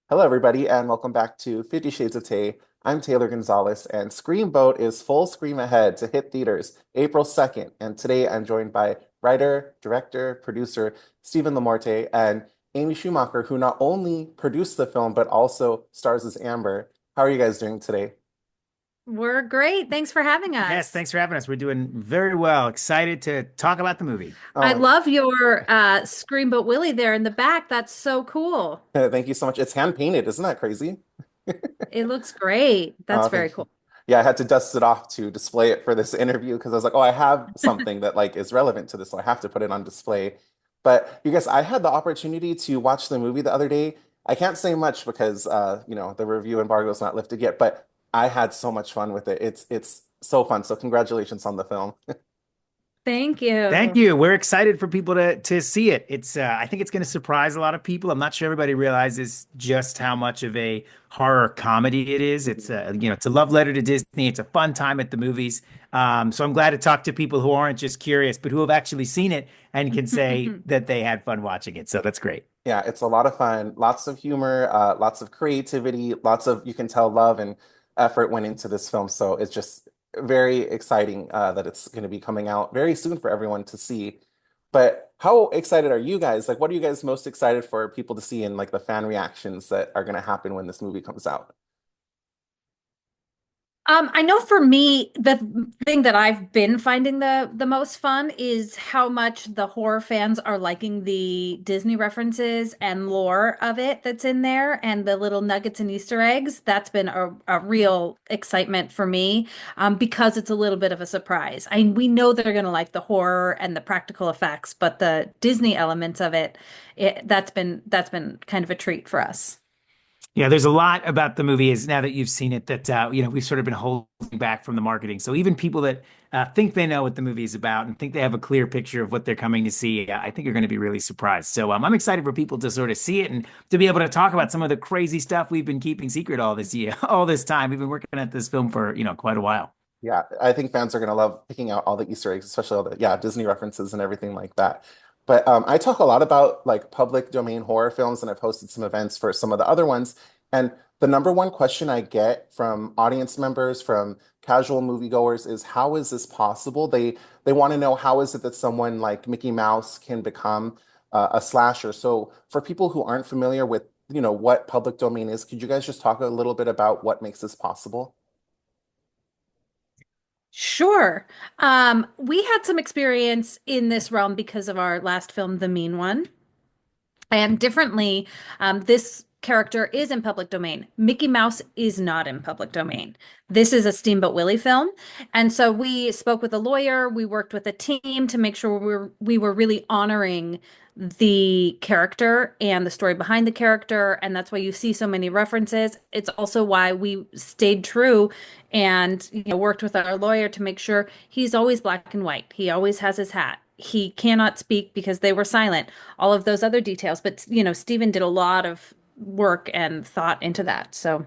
Hello, everybody, and welcome back to 50 Shades of Tay. I'm Taylor Gonzalez, and Screamboat is full scream ahead to hit theaters April 2nd. And today I'm joined by writer, director, producer Steven LaMorte and Amy Schumacher, who not only produced the film but also stars as Amber. How are you guys doing today? We're great. Thanks for having Yes, us. thanks for having us. We're doing very well. Excited to talk about the movie. Oh I my, love your Screamboat Willie there in the back. That's so cool. thank you so much. It's hand painted, isn't that crazy? It looks great. That's Oh, very thank you. cool. Yeah, I had to dust it off to display it for this interview because I was like, oh, I have something that like is relevant to this, so I have to put it on display. But you guys, I had the opportunity to watch the movie the other day. I can't say much because the review embargo is not lifted yet, but I had so much fun with it. It's so fun. So congratulations on the film. Thank Thank you. you. We're excited for people to see it. It's I think it's going to surprise a lot of people. I'm not sure everybody realizes just how much of a horror comedy it is. It's it's a love letter to Disney. It's a fun time at the movies. So I'm glad to talk to people who aren't just curious, but who have actually seen it and can say that they had fun watching it. So that's great. Yeah, it's a lot of fun, lots of humor, lots of creativity, lots of, you can tell, love and effort went into this film. So it's just very exciting that it's going to be coming out very soon for everyone to see. But how excited are you guys? Like, what are you guys most excited for people to see in like the fan reactions that are going to happen when this movie comes out? I know for me, the thing that I've been finding the most fun is how much the horror fans are liking the Disney references and lore of it that's in there and the little nuggets and Easter eggs. That's been a real excitement for me, because it's a little bit of a surprise. We know they're going to like the horror and the practical effects, but the Disney elements of that's been kind of a treat for us. Yeah, there's a lot about the movie is now that you've seen it that we've sort of been holding back from the marketing. So even people that think they know what the movie is about and think they have a clear picture of what they're coming to see, I think are going to be really surprised. So I'm excited for people to sort of see it and to be able to talk about some of the crazy stuff we've been keeping secret all this year, all this time. We've been working at this film for, quite a while. Yeah, I think fans are going to love picking out all the Easter eggs, especially all the, yeah, Disney references and everything like that. But I talk a lot about like public domain horror films, and I've hosted some events for some of the other ones. And the number one question I get from audience members, from casual moviegoers, is how is this possible? They want to know how is it that someone like Mickey Mouse can become a slasher. So for people who aren't familiar with, what public domain is, could you guys just talk a little bit about what makes this possible? Sure. We had some experience in this realm because of our last film, The Mean One. And differently, this character is in public domain. Mickey Mouse is not in public domain. This is a Steamboat Willie film. And so we spoke with a lawyer, we worked with a team to make sure we were really honoring the character and the story behind the character. And that's why you see so many references. It's also why we stayed true and worked with our lawyer to make sure he's always black and white. He always has his hat. He cannot speak because they were silent, all of those other details. But, Stephen did a lot of work and thought into that. So,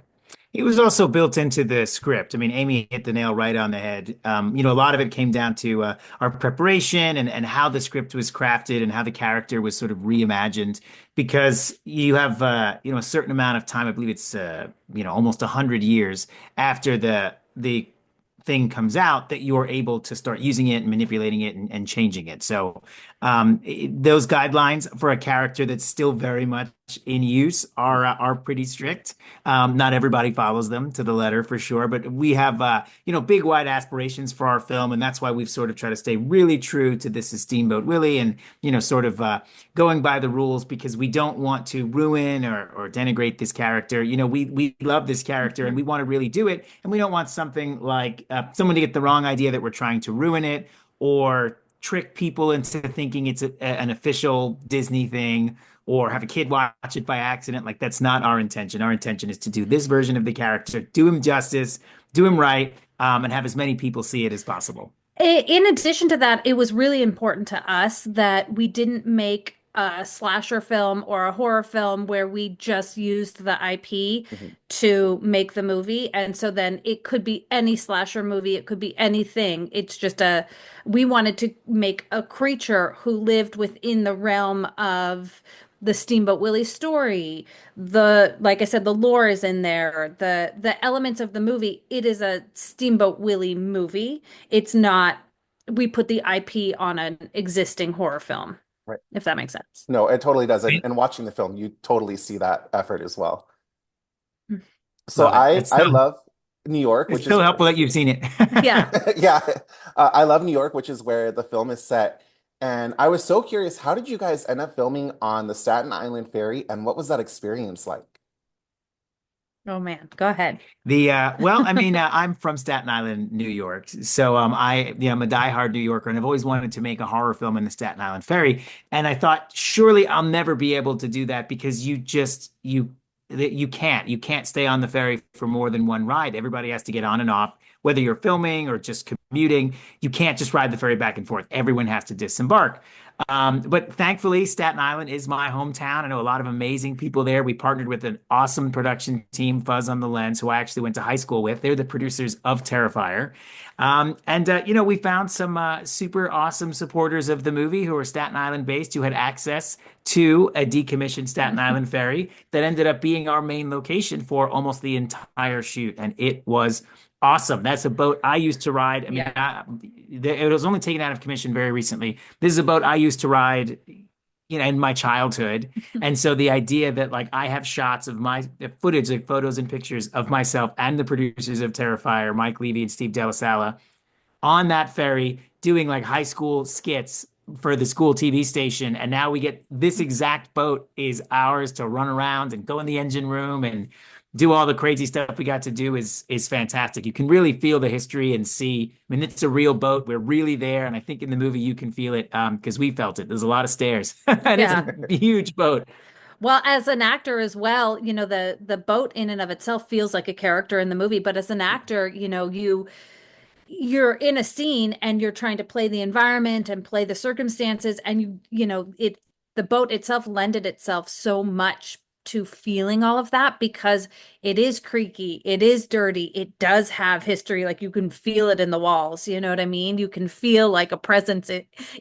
It was also built into the script. I mean, Amy hit the nail right on the head. A lot of it came down to our preparation and how the script was crafted and how the character was sort of reimagined. Because you have, a certain amount of time. I believe it's, almost 100 years after the thing comes out that you're able to start using it and manipulating it and changing it. So those guidelines for a character that's still very much in use are pretty strict. Not everybody follows them to the letter for sure, but we have big wide aspirations for our film, and that's why we've sort of tried to stay really true to this is Steamboat Willie and sort of going by the rules because we don't want to ruin or denigrate this character. We love this character and mhm. we want to really do it, and we don't want something like someone to get the wrong idea that we're trying to ruin it or trick people into thinking it's an official Disney thing or have a kid watch it by accident. Like that's not our intention. Our intention is to do this version of the character, do him justice, do him right, and have as many people see it as possible. In addition to that, it was really important to us that we didn't make a slasher film or a horror film where we just used the IP Mhm. to make the movie. And so then it could be any slasher movie, it could be anything. We wanted to make a creature who lived within the realm of the Steamboat Willie story, the like I said, the lore is in there, the elements of the movie. It is a Steamboat Willie movie. It's not we put the IP on an existing horror film, Right. if that makes sense. No, it totally does. And watching the film, you totally see that effort as well. So Love it. I love New York, It's which is so where, helpful that you've seen it. Yeah. yeah, I love New York, which is where the film is set. And I was so curious, how did you guys end up filming on the Staten Island ferry, and what was that experience like? Oh man, go ahead. Well, I mean, I'm from Staten Island, New York, so I'm a diehard New Yorker, and I've always wanted to make a horror film in the Staten Island Ferry. And I thought, surely I'll never be able to do that because you can't stay on the ferry for more than one ride. Everybody has to get on and off, whether you're filming or just commuting. You can't just ride the ferry back and forth. Everyone has to disembark. But thankfully, Staten Island is my hometown. I know a lot of amazing people there. We partnered with an awesome production team, Fuzz on the Lens, who I actually went to high school with. They're the producers of Terrifier. We found some super awesome supporters of the movie who are Staten Island based, who had access to a decommissioned Staten Island ferry that ended up being our main location for almost the entire shoot. And it was awesome. That's a boat I used to ride. I mean, Yeah. it was only taken out of commission very recently. This is a boat I used to ride, in my childhood. And so the idea that like I have shots of my footage, like photos and pictures of myself and the producers of Terrifier, Mike Levy and Steve Delasala, on that ferry doing like high school skits for the school TV station. And now we get this exact boat is ours to run around and go in the engine room and do all the crazy stuff we got to do is fantastic. You can really feel the history and see. I mean, it's a real boat. We're really there, and I think in the movie you can feel it because we felt it. There's a lot of stairs, and it's Yeah. a huge boat. Well, as an actor as well, the boat in and of itself feels like a character in the movie, but as an actor, you're in a scene and you're trying to play the environment and play the circumstances, and the boat itself lended itself so much to feeling all of that because it is creaky, it is dirty, it does have history. Like you can feel it in the walls, you know what I mean? You can feel like a presence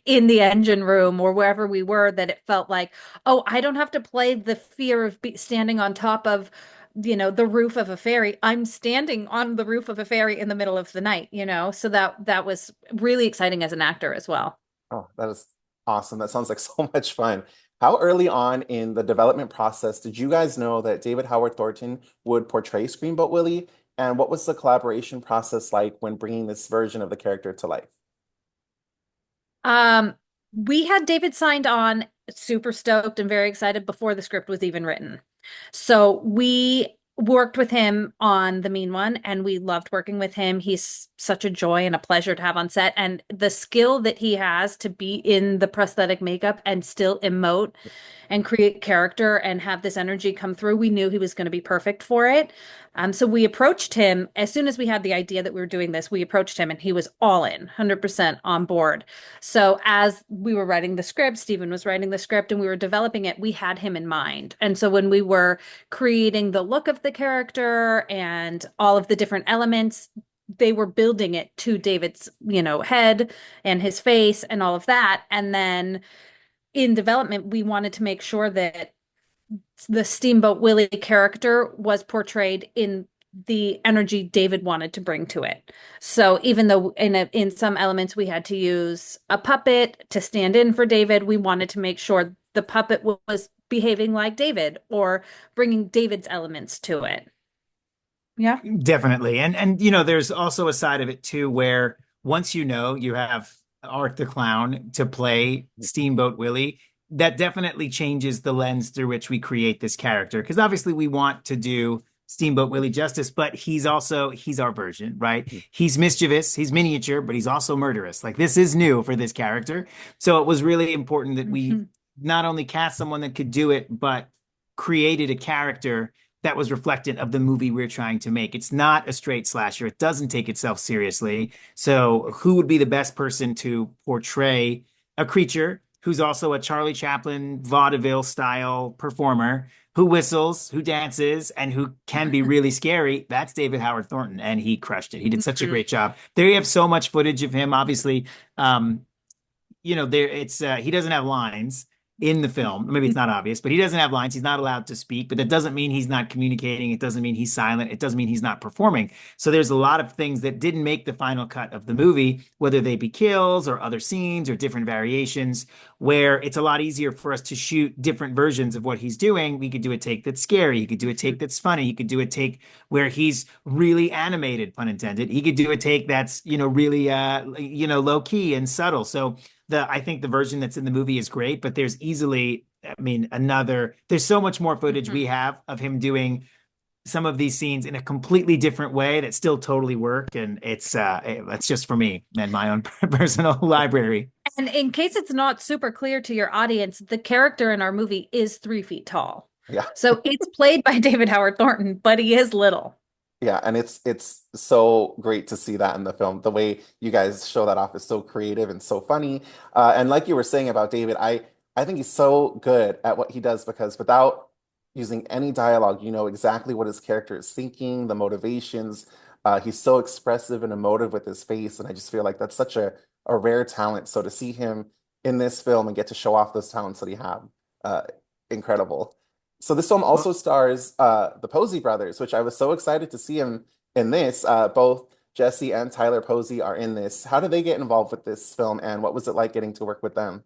in the engine room or wherever we were, that it felt like, oh, I don't have to play the fear of standing on top of the roof of a ferry. I'm standing on the roof of a ferry in the middle of the night, so that was really exciting as an actor as well. Oh, that is awesome. That sounds like so much fun. How early on in the development process did you guys know that David Howard Thornton would portray Screamboat Willie? And what was the collaboration process like when bringing this version of the character to life? Um, we had David signed on, super stoked and very excited before the script was even written. So we worked with him on the Mean One, and we loved working with him. He's such a joy and a pleasure to have on set. And the skill that he has to be in the prosthetic makeup and still emote and create character and have this energy come through, we knew he was going to be perfect for it. So we approached him as soon as we had the idea that we were doing this. We approached him and he was all in, 100% on board. So as we were writing the script, Steven was writing the script and we were developing it, we had him in mind. And so when we were creating the look of the character and all of the different elements, they were building it to David's, head and his face and all of that. And then in development, we wanted to make sure that the Steamboat Willie character was portrayed in the energy David wanted to bring to it. So even though in some elements we had to use a puppet to stand in for David, we wanted to make sure the puppet was behaving like David or bringing David's elements to it. Yeah. Definitely. And there's also a side of it too where once you have Art the Clown to play Steamboat Willie, that definitely changes the lens through which we create this character. Because obviously we want to do Steamboat Willie justice, but he's our version, right? He's mischievous, he's miniature, but he's also murderous. Like this is new for this character. So it was really important that we not only cast someone that could do it, but created a character that was reflective of the movie we're trying to make. It's not a straight slasher. It doesn't take itself seriously. So who would be the best person to portray a creature who's also a Charlie Chaplin vaudeville style performer who whistles, who dances, and who can be really scary? That's David Howard Thornton, and he crushed it. He did such a great job. There you have so much footage of him. Obviously, he doesn't have lines. in the film. Maybe it's not obvious, but he doesn't have lines. He's not allowed to speak, but that doesn't mean he's not communicating. It doesn't mean he's silent. It doesn't mean he's not performing. So there's a lot of things that didn't make the final cut of the movie, whether they be kills or other scenes or different variations, where it's a lot easier for us to shoot different versions of what he's doing. We could do a take that's scary. You could do a take that's funny. You could do a take where he's really animated, pun intended. He could do a take that's, really, low key and subtle. So I think the version that's in the movie is great, but there's easily, I mean, there's so much more footage we have of him doing some of these scenes in a completely different way that still totally work. And it's just for me and my own personal library. And in case it's not super clear to your audience, the character in our movie is 3 feet tall. Yeah. So it's played by David Howard Thornton, but he is little. Yeah, and it's so great to see that in the film. The way you guys show that off is so creative and so funny. And like you were saying about David, I think he's so good at what he does because without using any dialogue, you know exactly what his character is thinking, the motivations. He's so expressive and emotive with his face, and I just feel like that's such a rare talent. So to see him in this film and get to show off those talents that he have, uh, incredible. So this film also Well, stars the Posie brothers, which I was so excited to see him in this. Both Jesse and Tyler Posie are in this. How did they get involved with this film, and what was it like getting to work with them?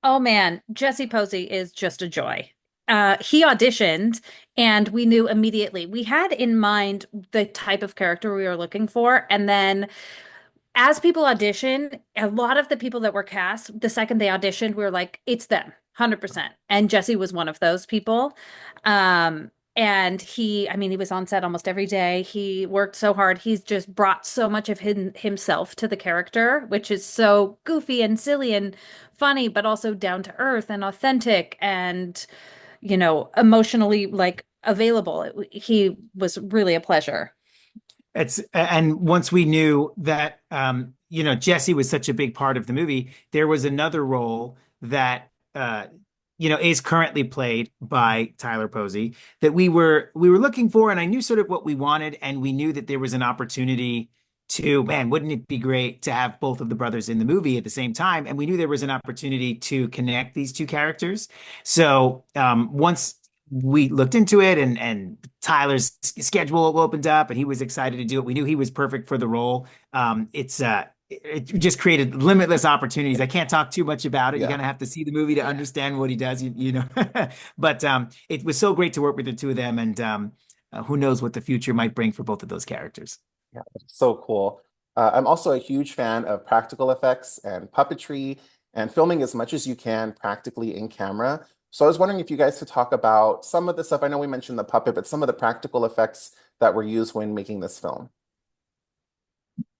Oh man, Jesse Posie is just a joy. He auditioned and we knew immediately. We had in mind the type of character we were looking for. And then as people audition, a lot of the people that were cast, the second they auditioned, we were like, it's them, 100%. And Jesse was one of those people. And I mean, he was on set almost every day. He worked so hard. He's just brought so much of himself to the character, which is so goofy and silly and funny, but also down to earth and authentic and, emotionally like available. He was really a pleasure. and once we knew that Jesse was such a big part of the movie, there was another role that is currently played by Tyler Posey that we were looking for, and I knew sort of what we wanted, and we knew that there was an opportunity to, man, wouldn't it be great to have both of the brothers in the movie at the same time? And we knew there was an opportunity to connect these two characters. So once we looked into it and Tyler's schedule opened up and he was excited to do it. We knew he was perfect for the role. It just created limitless opportunities. I can't talk too much about it. You're Yeah. gonna have to see the movie to Yeah. understand what he does, But it was so great to work with the two of them, and who knows what the future might bring for both of those characters. Yeah, so cool. I'm also a huge fan of practical effects and puppetry and filming as much as you can practically in camera. So I was wondering if you guys could talk about some of the stuff. I know we mentioned the puppet, but some of the practical effects that were used when making this film.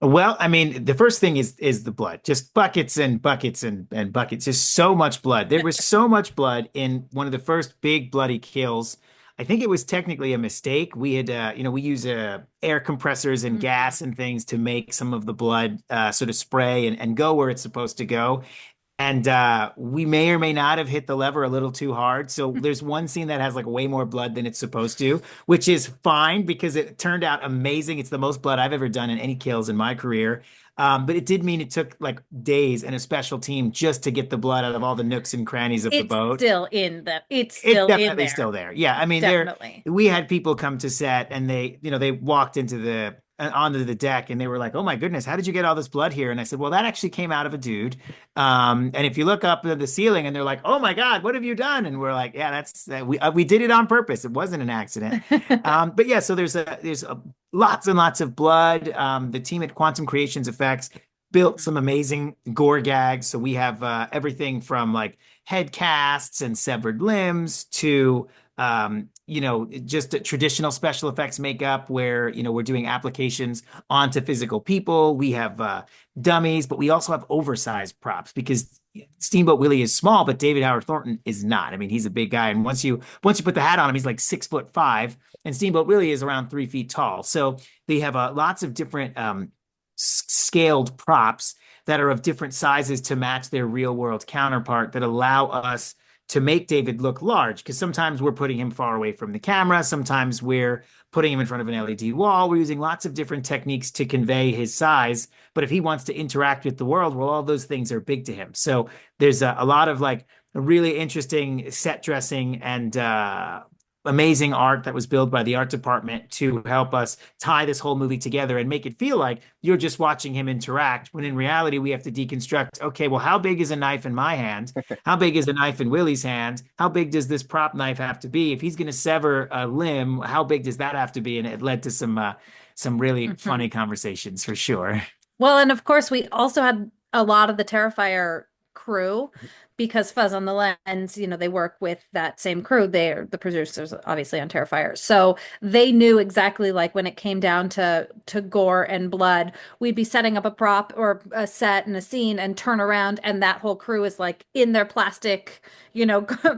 Well, I mean, the first thing is the blood, just buckets and buckets and buckets, just so much blood. There was so much blood in one of the first big bloody kills. I think it was technically a mistake. We had, we use air compressors and Mhm. gas and things to make some of the blood sort of spray and go where it's supposed to go. And we may or may not have hit the lever a little too hard. So there's one scene that has like way more blood than it's supposed to, which is fine because it turned out amazing. It's the most blood I've ever done in any kills in my career. But it did mean it took like days and a special team just to get the blood out of all the nooks and crannies of the It's boat. still in the, it's It's still in definitely there. still there. Yeah, I mean, Definitely. we had people come to set and they walked into onto the deck and they were like, "Oh my goodness, how did you get all this blood here?" And I said, "Well, that actually came out of a dude. And if you look up at the ceiling and they're like, "Oh my God, what have you done?" And we're like, "Yeah, we did it on purpose. It wasn't an accident." But yeah, so there's lots and lots of blood. The team at Quantum Creations Effects built some amazing gore gags. So we have everything from like head casts and severed limbs to just a traditional special effects makeup where, we're doing applications onto physical people. We have dummies, but we also have oversized props because Steamboat Willie is small, but David Howard Thornton is not. I mean, he's a big guy. And once you put the hat on him, he's like 6'5", and Steamboat Willie is around 3 feet tall. So they have lots of different scaled props that are of different sizes to match their real world counterpart that allow us to make David look large, because sometimes we're putting him far away from the camera, sometimes we're putting him in front of an LED wall. We're using lots of different techniques to convey his size. But if he wants to interact with the world, well, all those things are big to him. So there's a lot of like really interesting set dressing and amazing art that was built by the art department to help us tie this whole movie together and make it feel like you're just watching him interact, when in reality we have to deconstruct, okay, well, how big is a knife in my hand? How big is a knife in Willie's hand? How big does this prop knife have to be? If he's going to sever a limb, how big does that have to be? And it led to some really Mhm. funny conversations for sure. Well, and of course, we also had a lot of the Terrifier crew because Fuzz on the Lens, they work with that same crew. They're the producers, obviously, on Terrifier. So they knew exactly like when it came down to gore and blood, we'd be setting up a prop or a set and a scene and turn around, and that whole crew is like in their plastic,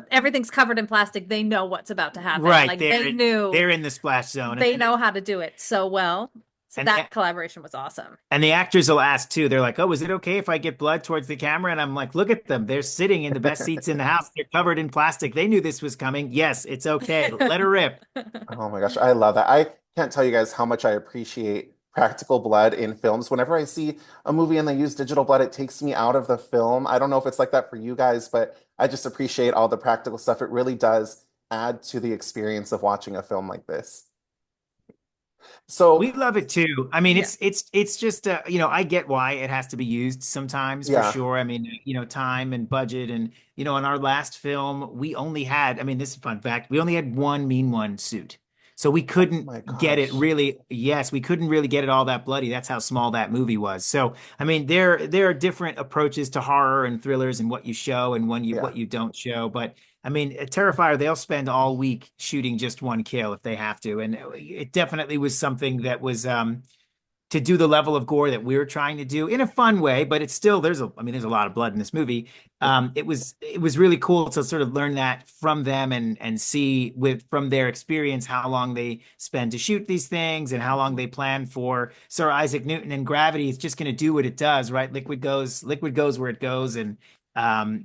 everything's covered in plastic. They know what's about to happen. Right. Like they knew They're in the splash zone. they know how to do it so well. So And that collaboration was awesome. And the actors will ask too. They're like, "Oh, is it okay if I get blood towards the camera?" And I'm like, "Look at them. They're sitting in the best seats in the house. They're covered in plastic. They knew this was coming. Yes, it's okay. Let her rip." Oh my gosh, I love that. I can't tell you guys how much I appreciate practical blood in films. Whenever I see a movie and they use digital blood, it takes me out of the film. I don't know if it's like that for you guys, but I just appreciate all the practical stuff. It really does add to the experience of watching a film like this. We So, love it too. I mean, Yeah. it's just I get why it has to be used sometimes for yeah. sure. I mean, time and budget and in our last film, we only had, I mean, this is a fun fact, we only had one mean one suit. So we Oh couldn't my get it gosh. really, yes, we couldn't really get it all that bloody. That's how small that movie was. So, I mean, there are different approaches to horror and thrillers and what you show and Yeah. what you don't show, but I mean, at Terrifier, they'll spend all week shooting just one kill if they have to. And it definitely was something that was to do the level of gore that we are trying to do in a fun way, but it's still there's a lot of blood in this movie. It was really cool to sort of learn that from them and see from their experience how long they spend to shoot these things and how long they plan for. Sir Isaac Newton and gravity is just going to do what it does, right? Liquid goes where it goes, and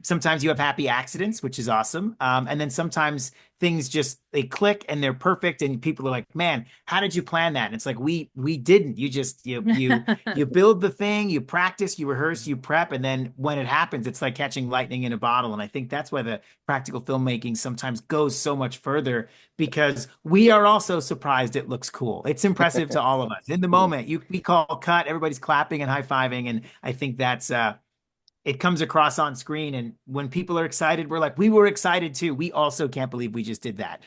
sometimes you have happy accidents, which is awesome. And then sometimes things just they click and they're perfect, and people are like, "Man, how did you plan that?" And it's like we didn't. You just you build the thing, you practice, you rehearse, you prep, and then when it happens, it's like catching lightning in a bottle. And I think that's why the practical filmmaking sometimes goes so much further, because we are also surprised it looks cool. It's impressive to all of us. In the moment, we call cut, everybody's clapping and high-fiving, and I think that's it comes across on screen. And when people are excited, we're like, we were excited too. We also can't believe we just did that.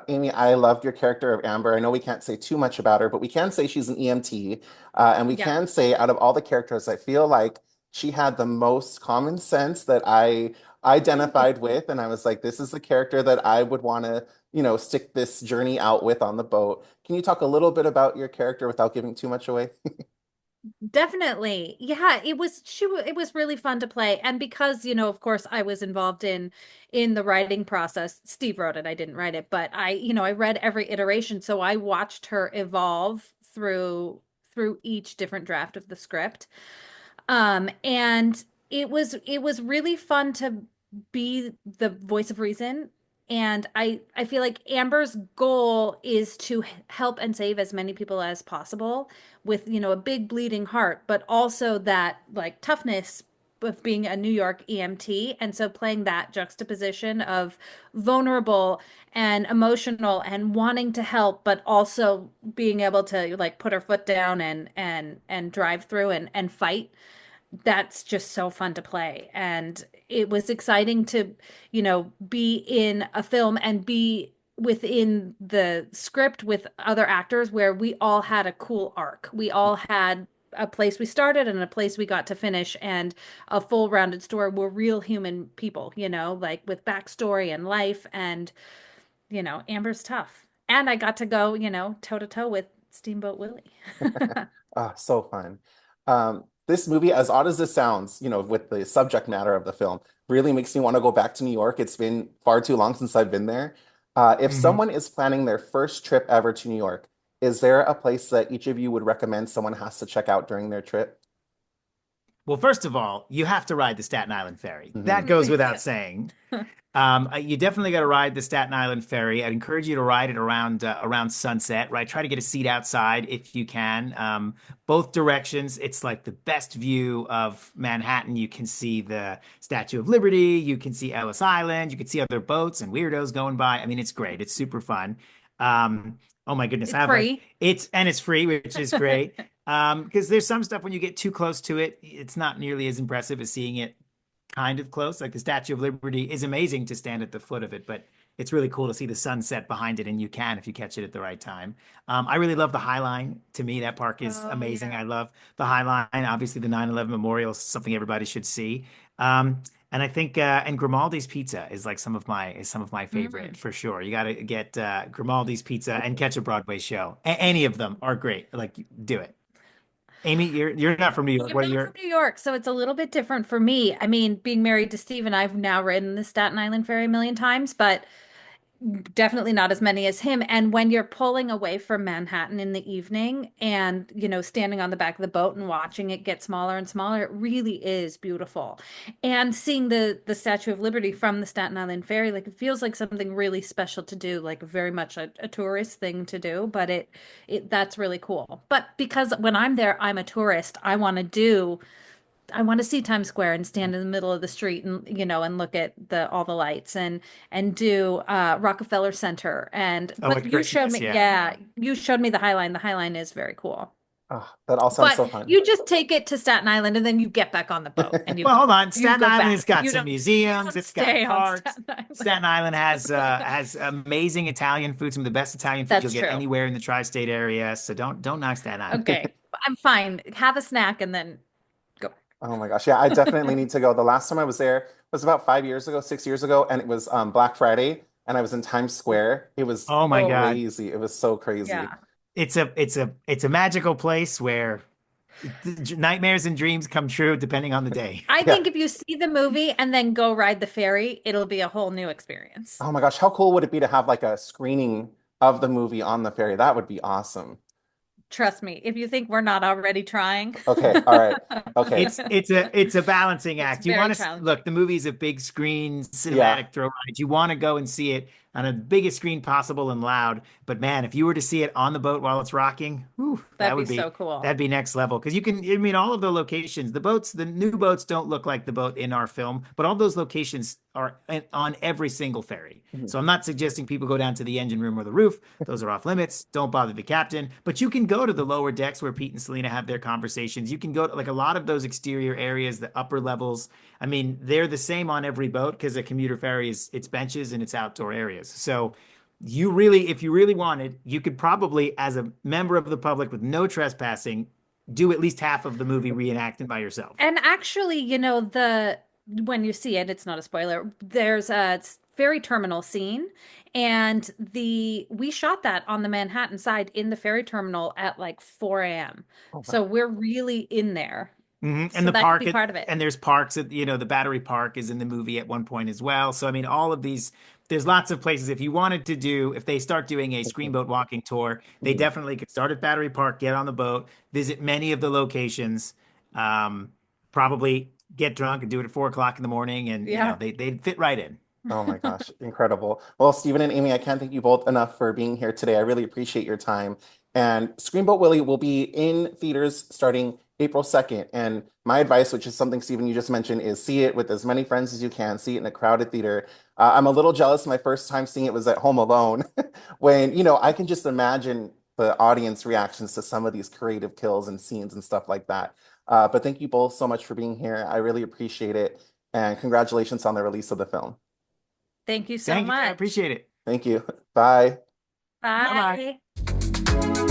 Amy, I loved your character of Amber. I know we can't say too much about her, but we can say she's an EMT. And we Yep. can say out of all the characters, I feel like she had the most common sense that I identified with. And I was like, this is the character that I would want to, stick this journey out with on the boat. Can you talk a little bit about your character without giving too much away? Definitely. Yeah, it was really fun to play. And because, of course I was involved in the writing process. Steve wrote it, I didn't write it, but I read every iteration, so I watched her evolve through each different draft of the script. And it was really fun to be the voice of reason. And I feel like Amber's goal is to help and save as many people as possible with, a big bleeding heart, but also that like toughness of being a New York EMT. And so playing that juxtaposition of vulnerable and emotional and wanting to help, but also being able to like put her foot down and drive through and fight, that's just so fun to play. And it was exciting to, be in a film and be within the script with other actors where we all had a cool arc. We all had a place we started and a place we got to finish, and a full rounded story. We're real human people, like with backstory and life. And, Amber's tough. And I got to go, toe to toe with Steamboat Willie. Ah, so fun. This movie, as odd as this sounds, with the subject matter of the film, really makes me want to go back to New York. It's been far too long since I've been there. If Mhm. someone is planning their first trip ever to New York, is there a place that each of you would recommend someone has to check out during their trip? Well, first of all, you have to ride the Staten Island ferry. That Hmm. goes without saying. You definitely got to ride the Staten Island ferry. I'd encourage you to ride it around sunset, right? Try to get a seat outside if you can. Both directions, it's like the best view of Manhattan. You can see the Statue of Liberty, you can see Ellis Island, you can see other boats and weirdos going by. I mean, it's great. It's super fun. Oh my goodness, I It's have like free. it's free, which is great. Because there's some stuff when you get too close to it, it's not nearly as impressive as seeing it kind of close. Like the Statue of Liberty is amazing to stand at the foot of it, but it's really cool to see the sunset behind it, and you can if you catch it at the right time. I really love the High Line. To me, that park is Oh amazing. yeah. I love the High Line. Obviously, the 9/11 Memorial is something everybody should see. And I think and Grimaldi's Pizza is like some of my favorite Mm. for sure. You got to get Grimaldi's Pizza and catch a Broadway show. Any of them are great. Like do it. Amy, you're not from New York. I'm What are not from your New York, so it's a little bit different for me. I mean, being married to Steven, I've now ridden the Staten Island Ferry a million times, but definitely not as many as him. And when you're pulling away from Manhattan in the evening and, standing on the back of the boat and watching it get smaller and smaller, it really is beautiful. And seeing the Statue of Liberty from the Staten Island Ferry, like it feels like something really special to do, like very much a tourist thing to do, but it that's really cool. But because when I'm there, I'm a tourist, I want to see Times Square and stand in the middle of the street and and look at the all the lights and do Rockefeller Center and oh but at you showed Christmas? me, Yeah. yeah, you showed me the High Line. The High Line is very cool. Oh, that all sounds But so fun. you just take it to Staten Island and then you get back on the boat and Well, hold on. you Staten go Island back. has got You some don't museums. It's got stay on parks. Staten Island. Staten Island has amazing Italian food, some of the best Italian food you'll That's get true. anywhere in the tri-state area. So don't knock Staten Island. Okay. I'm fine. Have a snack and then go. Oh my gosh. Yeah, I definitely need to go. The last time I was there was about 5 years ago, 6 years ago, and it was Black Friday, and I was in Times Square. It was Oh my Oh, God. crazy. It was so crazy. yeah. It's a magical place where nightmares and dreams come true depending on the day. I Yeah. think if you see the movie and then go ride the ferry, it'll be a whole new experience. Oh my gosh, how cool would it be to have like a screening of the movie on the ferry? That would be awesome. Trust me, if you think we're not already trying, Okay, all right. Okay. It's a balancing it's act. You very want to challenging. look, the movie's a big screen Yeah. cinematic throw ride. You want to go and see it on the biggest screen possible and loud. But man, if you were to see it on the boat while it's rocking, whew, That'd be so cool. that'd be next level. Because you can, I mean, all of the locations, the boats, the new boats don't look like the boat in our film, but all those locations are on every single ferry. Mhm. So I'm not suggesting people go down to the engine room or the roof. Those are off limits. Don't bother the captain. But you can go to the lower decks where Pete and Selena have their conversations. You can go to like a lot of those exterior areas, the upper levels. I mean, they're the same on every boat because a commuter ferry is it's benches and it's outdoor areas. So you really, if you really wanted, you could probably, as a member of the public with no trespassing, do at least half of the movie reenacted by yourself. And actually, the when you see it, it's not a spoiler. There's a ferry terminal scene, and the we shot that on the Manhattan side in the ferry terminal at like 4 a.m. Oh So wow. we're really in there. And So the that could park, be part of it. and there's parks at, the Battery Park is in the movie at one point as well. So, I mean, all of these, there's lots of places. If you wanted to do, if they start doing a Screamboat walking tour, they Mhm. definitely could start at Battery Park, get on the boat, visit many of the locations, um, probably get drunk and do it at 4 o'clock in the morning. And, Yeah. they'd fit right in. Oh my gosh, incredible. Well, Stephen and Amy, I can't thank you both enough for being here today. I really appreciate your time. And Screamboat Willie will be in theaters starting April 2nd. And my advice, which is something Stephen you just mentioned, is see it with as many friends as you can, see it in a crowded theater. I'm a little jealous. My first time seeing it was at home alone when, I can just imagine the audience reactions to some of these creative kills and scenes and stuff like that. But thank you both so much for being here. I really appreciate it. And congratulations on the release of the film. Thank you so Thank you. I much. appreciate it. Thank you. Bye. Bye bye. Bye.